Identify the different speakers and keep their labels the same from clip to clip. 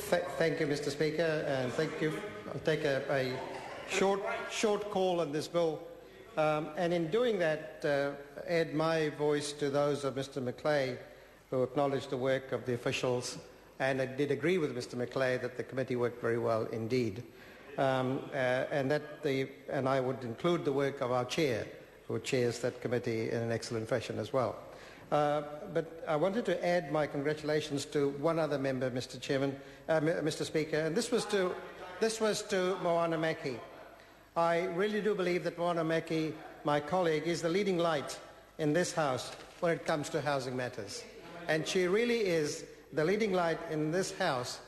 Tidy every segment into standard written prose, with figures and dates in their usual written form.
Speaker 1: Thank you, Mr. Speaker, and thank you. I'll take a short call on this bill, and in doing that, add my voice to those of Mr. Macleay, who acknowledged the work of the officials, and I did agree with Mr. Macleay that the committee worked very well indeed, and I would include the work of our chair, who chairs that committee in an excellent fashion as well. But I wanted to add my congratulations to one other member, Mr. Speaker, and this was to Moana Maki. I really do believe that Moana Maki, my colleague, is the leading light in this House when it comes to housing matters. And she really is the leading light in this House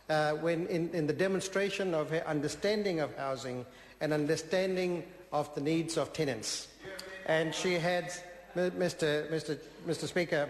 Speaker 1: in the demonstration of her understanding of housing and understanding of the needs of tenants. And she had, Mr. Speaker,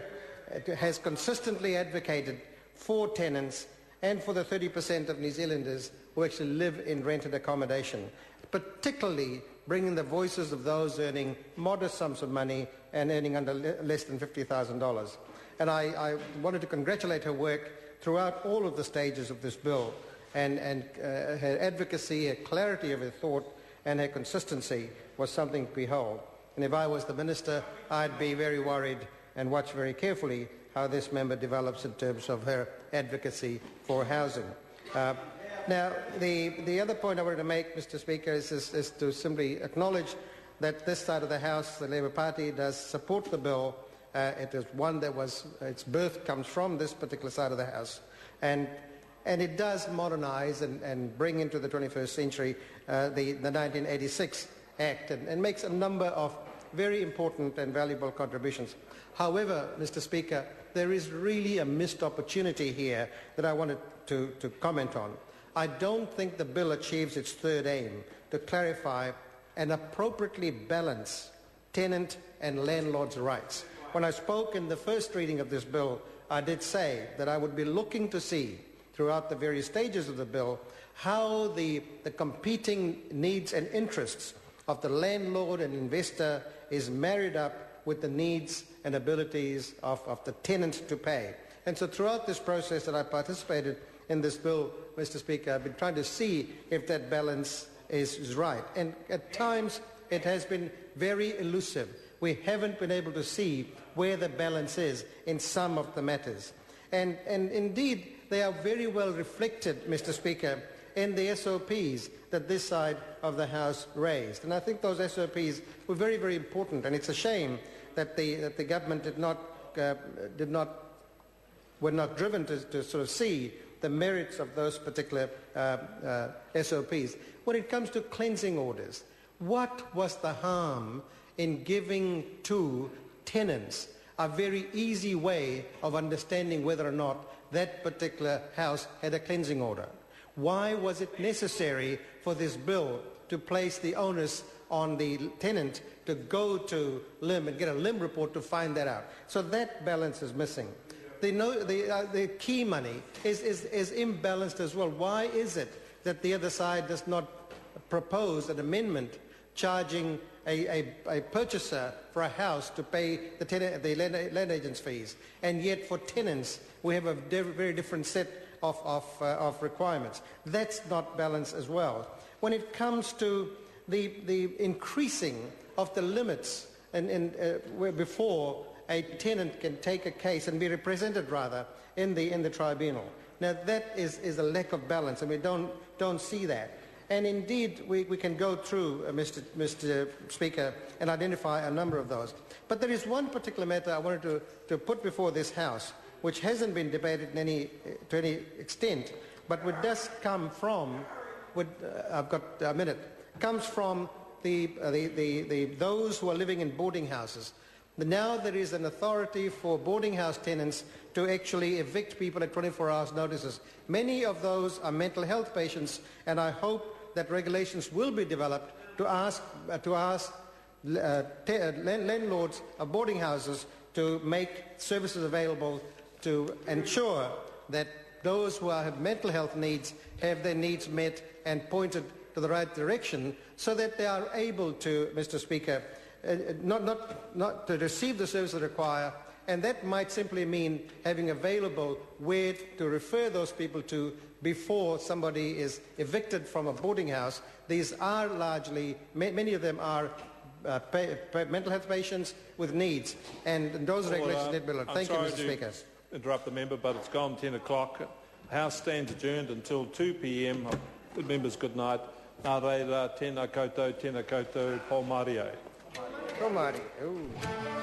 Speaker 1: has consistently advocated for tenants and for the 30% of New Zealanders who actually live in rented accommodation, particularly bringing the voices of those earning modest sums of money and earning under less than $50,000. And I wanted to congratulate her work throughout all of the stages of this bill, and her advocacy, her clarity of her thought and her consistency was something to behold. And if I was the Minister, I'd be very worried and watch very carefully how this member develops in terms of her advocacy for housing. Now, the other point I wanted to make, Mr. Speaker, is to simply acknowledge that this side of the House, the Labour Party, does support the bill. It is one that its birth comes from this particular side of the House. And it does modernise and bring into the 21st century the 1986 Act and makes a number of very important and valuable contributions. However, Mr. Speaker, there is really a missed opportunity here that I wanted to comment on. I don't think the bill achieves its third aim, to clarify and appropriately balance tenant and landlord's rights. When I spoke in the first reading of this bill, I did say that I would be looking to see throughout the various stages of the bill how the competing needs and interests of the landlord and investor is married up with the needs and abilities of the tenant to pay. And so throughout this process that I participated in this bill, Mr. Speaker, I've been trying to see if that balance is right. And at times it has been very elusive. We haven't been able to see where the balance is in some of the matters. And indeed, they are very well reflected, Mr. Speaker, in the SOPs that this side of the House raised. And I think those SOPs were very, very important, and it's a shame that the government were not driven to sort of see the merits of those particular SOPs. When it comes to cleansing orders, what was the harm in giving to tenants a very easy way of understanding whether or not that particular house had a cleansing order? Why was it necessary for this bill to place the onus on the tenant to go to LIM and get a LIM report to find that out? So that balance is missing. The key money is imbalanced as well. Why is it that the other side does not propose an amendment charging a purchaser for a house to pay the land agent's fees, and yet for tenants we have a very different set of requirements? That's not balanced as well. When it comes to the increasing of the limits where before a tenant can take a case and be represented rather in the tribunal. Now that is a lack of balance, and we don't see that. And indeed, we can go through, Mr. Speaker, and identify a number of those. But there is one particular matter I wanted to put before this House, which hasn't been debated to any extent, but which does come from, I've got a minute, comes from those who are living in boarding houses. Now there is an authority for boarding house tenants to actually evict people at 24 hours notices. Many of those are mental health patients, and I hope that regulations will be developed to ask landlords of boarding houses to make services available to ensure that those who have mental health needs have their needs met and pointed to the right direction, so that they are able to, Mr. Speaker, not to receive the services they require and that might simply mean having available where to refer those people to before somebody is evicted from a boarding house. These are largely, many of them are mental health patients with needs, and those regulations need to be looked. Thank you, Mr. Speaker.
Speaker 2: Interrupt the member, but it's gone 10 o'clock. House stands adjourned until 2 p.m. Good members, good night. Nā reira, tēnā koutou, Paul Mario.
Speaker 1: Paul Mario.